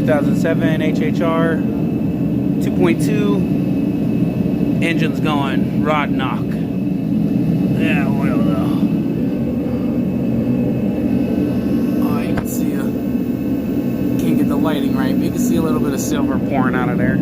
2007 HHR 2.2. Engine's going, rod knock. Yeah, oil though. Oh, you can see can't get the lighting right, but you can see a little bit of silver pouring out of there.